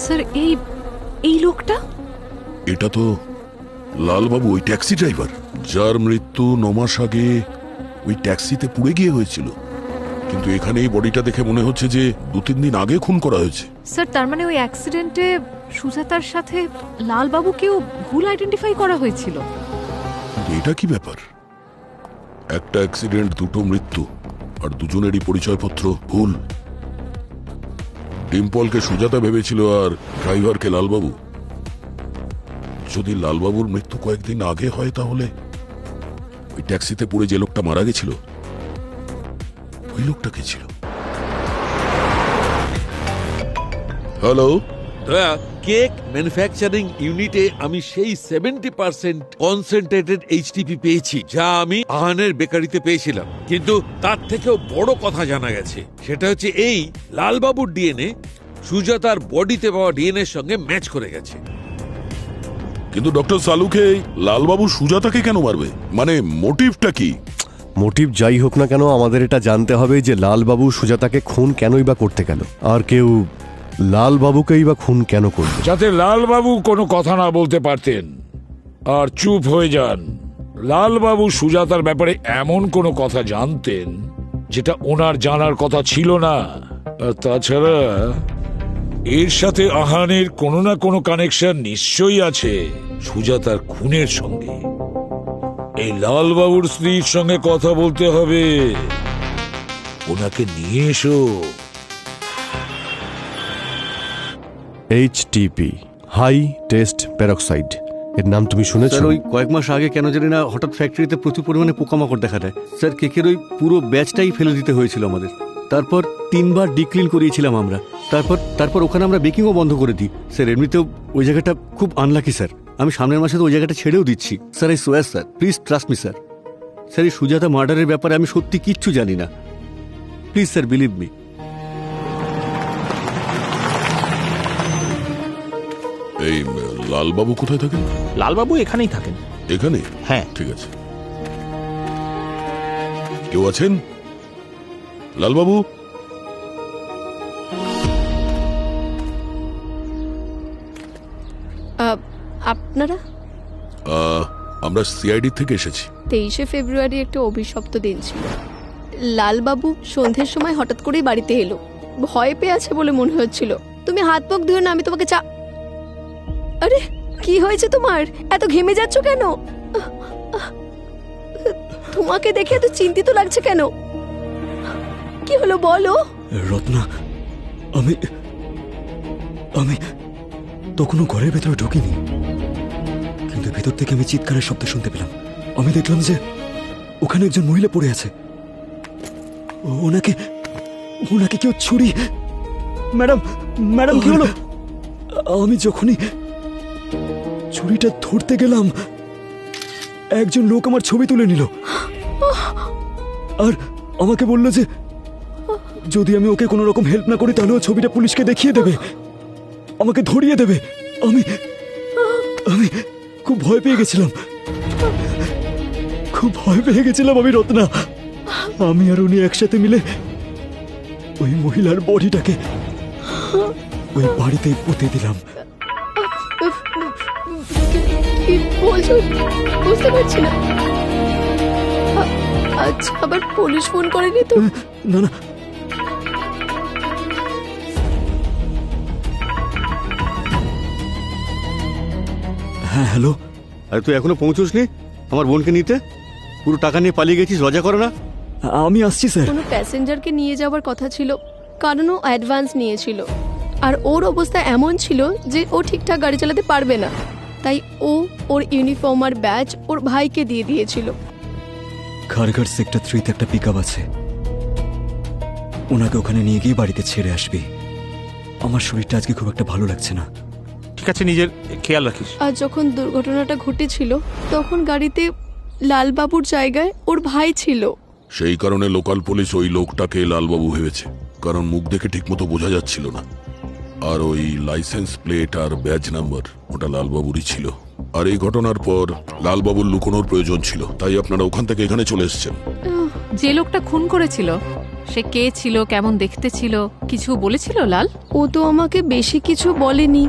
স্যার এই লোকটা? এটা তো লালবাবু, ওই ট্যাক্সি ড্রাইভার যার মৃত্যু 9 মাস আগে ওই ট্যাক্সিতে পুড়ে গিয়ে হয়েছিল। কিন্তু এখানে এই বডিটা দেখে মনে হচ্ছে যে 2-3 দিন আগে খুন করা হয়েছে। স্যার তার মানে ওই অ্যাক্সিডেন্টে সুজাতার সাথে লালবাবুকেও ভুল আইডেন্টিফাই করা হয়েছিল। এটা কি ব্যাপার? একটা অ্যাক্সিডেন্ট, 2টো মৃত্যু, আর দুজনেরই পরিচয়পত্র ভুল। ডিম্পলকে সুজাতা ভেবেছিল আর ড্রাইভারকে লালবাবু। যদি লালবাবুর মৃত্যু কয়েকদিন আগে হয় তাহলে ওই ট্যাক্সিতে পুড়ে যে লোকটা মারা গেছিল, ওই লোকটা কে ছিল? হ্যালো দয়া, কেক ম্যানুফ্যাকচারিং ইউনিটে আমি সেই 70% কনসেন্ট্রেটেড এইচটিপি পেয়েছি যা আমি আহানের বেকারিতে পেয়েছিলাম। কিন্তু তার থেকেও বড় কথা জানা গেছে, সেটা হচ্ছে এই লালবাবুর ডিএনএ সুজাতার বডিতে পাওয়া ডিএনএর সঙ্গে ম্যাচ করে গেছে। কিন্তু ডক্টর সালুকে লালবাবু সুজাতাকে কেন মারবে? মানে মোটিভটা কি? মোটিভ যাই হোক না কেন, আমাদের এটা জানতে হবে যে লালবাবু সুজাতাকে খুন কেনই বা করতে গেল, আর কেউ লালবাবুকেই বা খুন কেন করবে। যাতে লালবাবু কোনো কথা না বলতে পারতেন আর চুপ হয়ে যান। লালবাবু সুজাতার ব্যাপারে এমন কোনো কথা জানতেন যেটা ওনার জানার কথা ছিল না। আর তাছাড়া এর সাথে আহানের কোনো না কোনো কানেকশন নিশ্চয়ই আছে সুজাতার খুনের সঙ্গে। এই লালবাবুর স্ত্রীর সঙ্গে কথা বলতে হবে, ওনাকে নিয়ে এসো। এইচটিপি, হাই টেস্ট প্যারক্সাইড, এর নাম তুমি শুনেছো? স্যার ওই কয়েক মাস আগে কেন জানি না হঠাৎ ফ্যাক্টরিতে প্রচুর পরিমাণে পোকামাকড় দেখা দেয়। স্যার কেকের ওই পুরো ব্যাচটাই ফেলে দিতে হয়েছিল আমাদের। তারপর 3 বার ডিক্লিন করিয়েছিলাম আমরা। তারপর ওখানে আমরা বেকিংও বন্ধ করে দিই। স্যার এমনিতেও ওই জায়গাটা খুব আনলাকি স্যার। আমি সামনের মাসে তো ওই জায়গাটা ছেড়েও দিচ্ছি। স্যার এই সোয়ার sir, please trust me sir. Sir এই সুজাতা মার্ডারের ব্যাপারে আমি সত্যি কিচ্ছু জানি না। Please sir, believe me. এই লালবাবু কোথায় থাকেন? লালবাবু এখানেই থাকেন। এখানে? হ্যাঁ। ঠিক আছে। কেউ আছেন? লালবাবু? আপনারা? আমরা সিআইডি থেকে এসেছি। 23শে ফেব্রুয়ারি একটা অভিশপ্ত দিন ছিল। লালবাবু সন্ধ্যের সময় হঠাৎ করেই বাড়িতে এলো। ভয় পেয়ে আছে বলে মনে হচ্ছিল। তুমি হাত মুখ ধুয়ে না, আমি তোমাকে চা। আরে কি হয়েছে তোমার? এত ঘেমে যাচ্ছ কেন? তোমাকে দেখে এত চিন্তিত লাগছে কেন? কি হলো বলো। রত্না, আমি তখনও ঘরের ভেতরে ঢুকিনি, কিন্তু ভেতর থেকে আমি চিৎকারের শব্দ শুনতে পেলাম। আমি দেখলাম যে ওখানে একজন মহিলা পড়ে আছে। ওনাকে ওনাকে কেউ ছুরি। ম্যাডাম ম্যাডাম কি হলো? আমি যখনই ছুরিটা ধরতে গেলাম একজন লোক আমার ছবি তুলে নিল আর আমাকে বলল যে যদি আমি ওকে কোনো রকম হেল্প না করি তাহলে ও ছবিটা পুলিশকে দেখিয়ে দেবে, আমাকে ধরিয়ে দেবে। আমি আমি খুব ভয় পেয়ে গেছিলাম, খুব ভয় পেয়ে গেছিলাম আমি রত্না। আমি আর উনি একসাথে মিলে ওই মহিলার বডিটাকে ওই বাড়িতেই পুঁতে দিলাম। কি বলছো বুঝতে পারছি না। আচ্ছা, আবার পুলিশ ফোন করেনি তো? না না, হ্যাঁ হ্যালো। আরে তুই এখনো পৌঁছোসনি আমার বোনকে নিতে? পুরো টাকা নিয়ে পালিয়ে গেছিস, লজ্জা করে না? আমি আসছি স্যার। কোনো প্যাসেঞ্জারকে নিয়ে যাওয়ার কথা ছিল, কারণ ও অ্যাডভান্স নিয়েছিল আর ওর অবস্থা এমন ছিল যে ও ঠিকঠাক গাড়ি চালাতে পারবে না, তাই ও ওর ইউনিফর্ম আর ব্যাজ ওর ভাইকে দিয়ে দিয়েছিল। খারঘাট সেক্টর 3-তে একটা পিকআপ আছে, ওনাকে ওখানে নিয়ে গিয়ে বাড়িতে ছেড়ে আসবি। আমার শরীরটা আজকে খুব একটা ভালো লাগছে না। ঠিক আছে, নিজের খেয়াল রাখিস। আর যখন দুর্ঘটনাটা ঘটেছিল তখন গাড়িতে লালবাবুর জায়গায় ওর ভাই ছিল। সেই কারণে লোকাল পুলিশ ওই লোকটাকে লালবাবু ভেবেছে, কারণ মুখ দেখে ঠিকমতো বোঝা যাচ্ছিল না। আর ওই লাইসেন্স প্লেট আর ব্যাজ নাম্বার ওটা লালবাবুরই ছিল। আর এই ঘটনার পর লালবাবুর লুকোনোর প্রয়োজন ছিল, তাই আপনারা ওখান থেকে এখানে চলে এসেছেন। যে লোকটা খুন করেছিল সে কে ছিল, কেমন দেখতে ছিল, কিছু বলেছিল লাল? ও তো আমাকে বেশি কিছু বলেনি।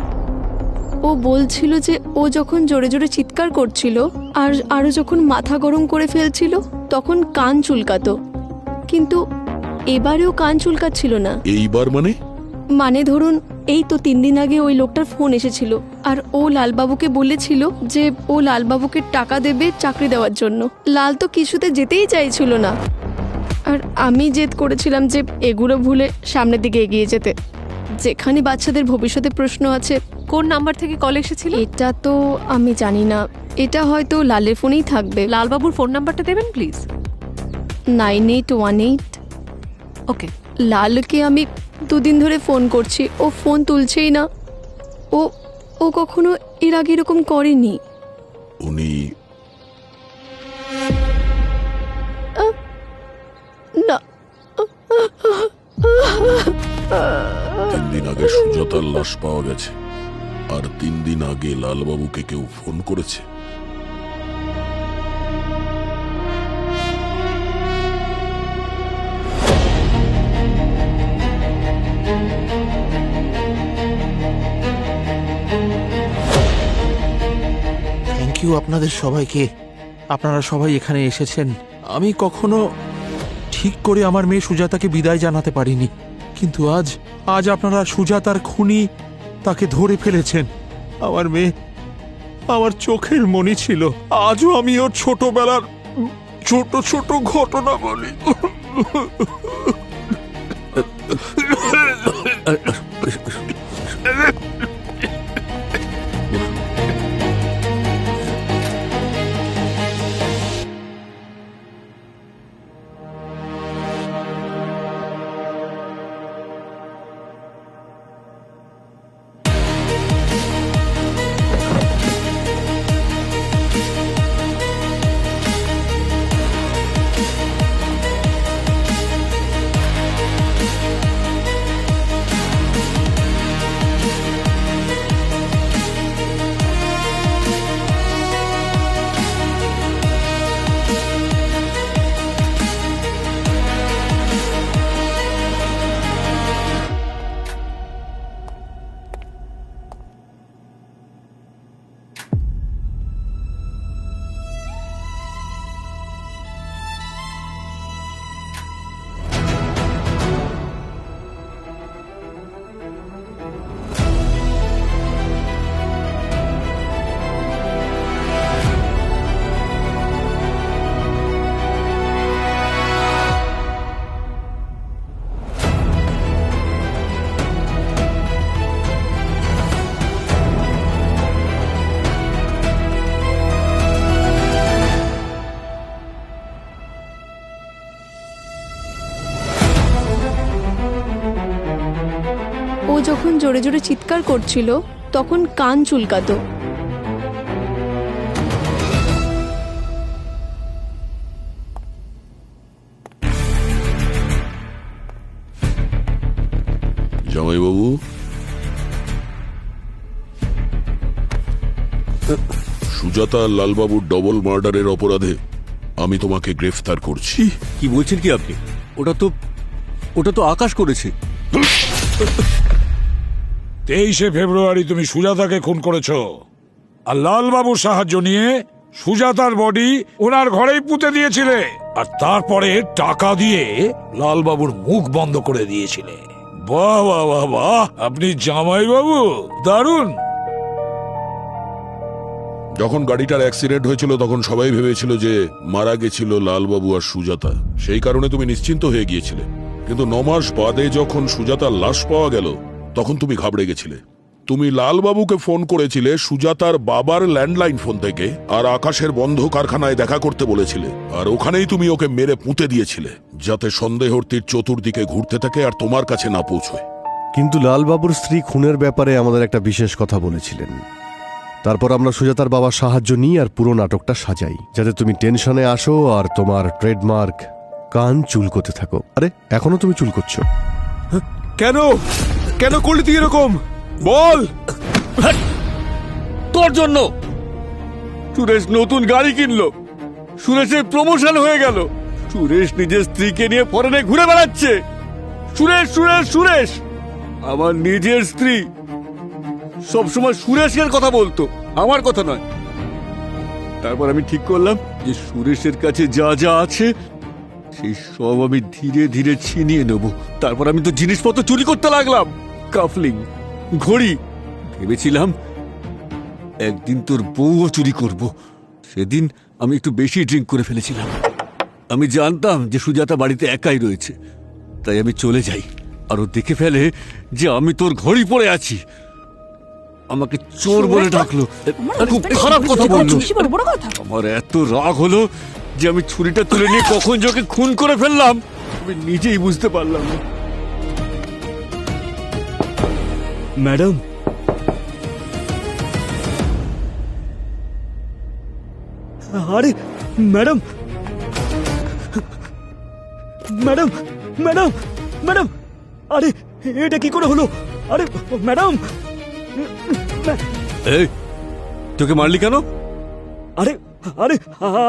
ও বলছিল যে ও যখন জোরে জোরে চিৎকার করছিল আর আরো যখন মাথা গরম করে ফেলছিল তখন কান চুলকাতো, কিন্তু এবারেও কান চুলকাচ্ছিল না। এইবার মানে ধরুন এই তো 3 দিন আগে ওই লোকটার ফোন এসেছিল আর ও লালবাবুকে বলেছিল যে ও লালবাবুকে টাকা দেবে চাকরি দেওয়ার জন্য। লাল তো কিছুতে যেতেই চাইছিল না, আর আমি জেদ করেছিলাম যে এগুলো ভুলে সামনের দিকে এগিয়ে যেতে, যেখানে বাচ্চাদের ভবিষ্যতে প্রশ্ন আছে। কোন নাম্বার থেকে কল এসেছিল? এটা তো আমি জানি না, এটা হয়তো লালের ফোনেই থাকবে। লালবাবুর ফোন নাম্বারটা দেবেন প্লিজ। 9818। ওকে। লালকে আমি 2 দিন ধরে ফোন করছি, ও ফোন তুলছেই না। ও কখনো এর আগে এরকম করেনি। উনি না, 3 দিন আগে সুজাতার লাশ পাওয়া গেছে, আর 3 দিন আগে লালবাবুকে কেউ ফোন করেছে। থ্যাংক ইউ আপনাদের সবাইকে, আপনারা সবাই এখানে এসেছেন। আমি কখনো ঠিক করে আমার মেয়ে সুজাতাকে বিদায় জানাতে পারিনি, কিন্তু আজ আপনারা সুজাতার খুনি তাকে ধরে ফেলেছেন। আমার মেয়ে আমার চোখের মণি ছিল। আজও আমি ওর ছোটবেলার ছোট ছোট ঘটনা বলি। জোরে জোরে চিৎকার করছিল তখন কান চুলকাতো। জামাইবাবু, সুজাতা আর লালবাবুর ডবল মার্ডারের অপরাধে আমি তোমাকে গ্রেফতার করছি। কি বলছেন কি আপনি? ওটা তো আকাশ করেছে। 23শে ফেব্রুয়ারি তুমি সুজাতাকে খুন করেছো, আর লালবাবুর সাহায্য নিয়ে সুজাতার বডি ওনার ঘরেই পুঁতে দিয়েছিলে, আর তারপরে টাকা দিয়ে লালবাবুর মুখ বন্ধ করে দিয়েছিলে। বাহ বাহ বাহ বাহ, আপনি জামাইবাবু দারুণ। যখন গাড়িটার অ্যাক্সিডেন্ট হয়েছিল তখন সবাই ভেবেছিল যে মারা গেছিল লালবাবু আর সুজাতা, সেই কারণে তুমি নিশ্চিন্ত হয়ে গিয়েছিলে। কিন্তু 9 মাস বাদে যখন সুজাতার লাশ পাওয়া গেল তখন তুমি ঘাবড়ে গেছিলে। তুমি লালবাবুকে ফোন করেছিলে সুজাতার বাবার ল্যান্ডলাইন ফোন থেকে, আর আকাশের বন্ধ কারখানায় দেখা করতে বলেছিলে, আর ওখানেই তুমি ওকে মেরে পুঁতে দিয়েছিলে যাতে সন্দেহর তীর চতুর্দিকে ঘুরতে থাকে আর তোমার কাছে না পৌঁছয়। কিন্তু লালবাবুর স্ত্রী খুনের ব্যাপারে আমাদের একটা বিশেষ কথা বলেছিলেন। তারপর আমরা সুজাতার বাবার সাহায্য নিই আর পুরো নাটকটা সাজাই যাতে তুমি টেনশনে আসো আর তোমার ট্রেডমার্ক কান চুলকোতে থাকো। আরে এখনো তুমি চুলকোচ্ছ কেন? কেন করলি তুই এরকম? বল। তোর জন্য সুরেশ নতুন গাড়ি কিনলো, সুরেশের প্রমোশন হয়ে গেল, সুরেশ নিজের স্ত্রীকে নিয়ে ফরেনে ঘুরে বেড়াচ্ছে। সুরেশ সুরেশ সুরেশ, আমার নিজের স্ত্রী সবসময় সুরেশের কথা বলতো, আমার কথা নয়। তারপর আমি ঠিক করলাম যে সুরেশের কাছে যা যা আছে সেই সব আমি ধীরে ধীরে ছিনিয়ে নেব। তারপর আমি তো জিনিসপত্র চুরি করতে লাগলাম, কাফলিং, ঘড়ি। ভেবেছিলাম একদিন তোর বউও চুরি করব। সেদিন আমি একটু বেশি ড্রিঙ্ক করে ফেলেছিলাম। আমি জানতাম যে সুজাতা বাড়িতে একাই রয়েছে, তাই আমি চলে যাই। আর ও দেখে ফেলে যে আমি তোর ঘড়ি পরে আছি, আমাকে চোর বলে ডাকলো, খুব খারাপ কথা বললো। আমার এত রাগ হলো যে আমি ছুরিটা তুলে নিয়ে কখন যে ওকে খুন করে ফেললাম আমি নিজেই বুঝতে পারলাম না। ম্যাডাম, আরে ম্যাডাম, ম্যাডাম, ম্যাডাম, ম্যাডাম, আরে এটা কি করে হলো? আরে ম্যাডাম, এই তোকে মারলি কেন? আরে আরে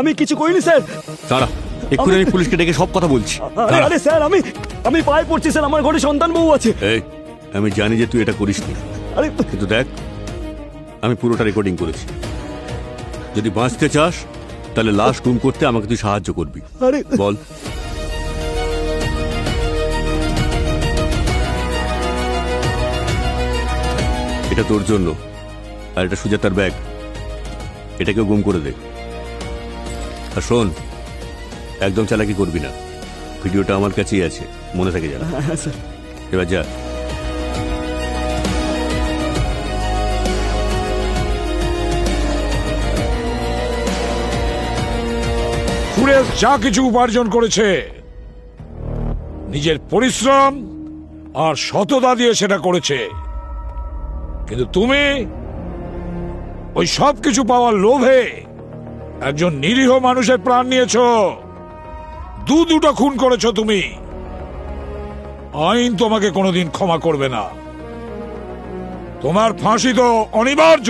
আমি কিছু করিনি স্যার। দাঁড়া, এক্ষুনি আমি পুলিশকে ডেকে সব কথা বলছি। আরে আরে স্যার, আমি পায়ে পড়ছি স্যার, আমার ঘরে সন্তান বউ আছে। এই আমি জানি যে তুই এটা করিসনি, আরে কিন্তু দেখ আমি পুরোটা রেকর্ডিং করেছি। যদি বাঁচতে চাস তাহলে লাশ গুম করতে আমাকে তুই সাহায্য করবি। আরে বল। এটা তোর জন্য, আর এটা সুজাতার ব্যাগ, এটাকেও গুম করে দে। আর শোন, একদম চালাকি করবি না, ভিডিওটা আমার কাছেই আছে, মনে থাকে যেন। হ্যাঁ স্যার। এবার যা। সুরেশ যা কিছু উপার্জন করেছে নিজের পরিশ্রম আর সততা দিয়ে সেটা করেছে, কিন্তু তুমি ওই সব কিছু পাওয়ার লোভে একজন নিরীহ মানুষের প্রাণ নিয়েছো, দুটো খুন করেছো তুমি। আইন তোমাকে কোনোদিন ক্ষমা করবে না, তোমার ফাঁসি তো অনিবার্য।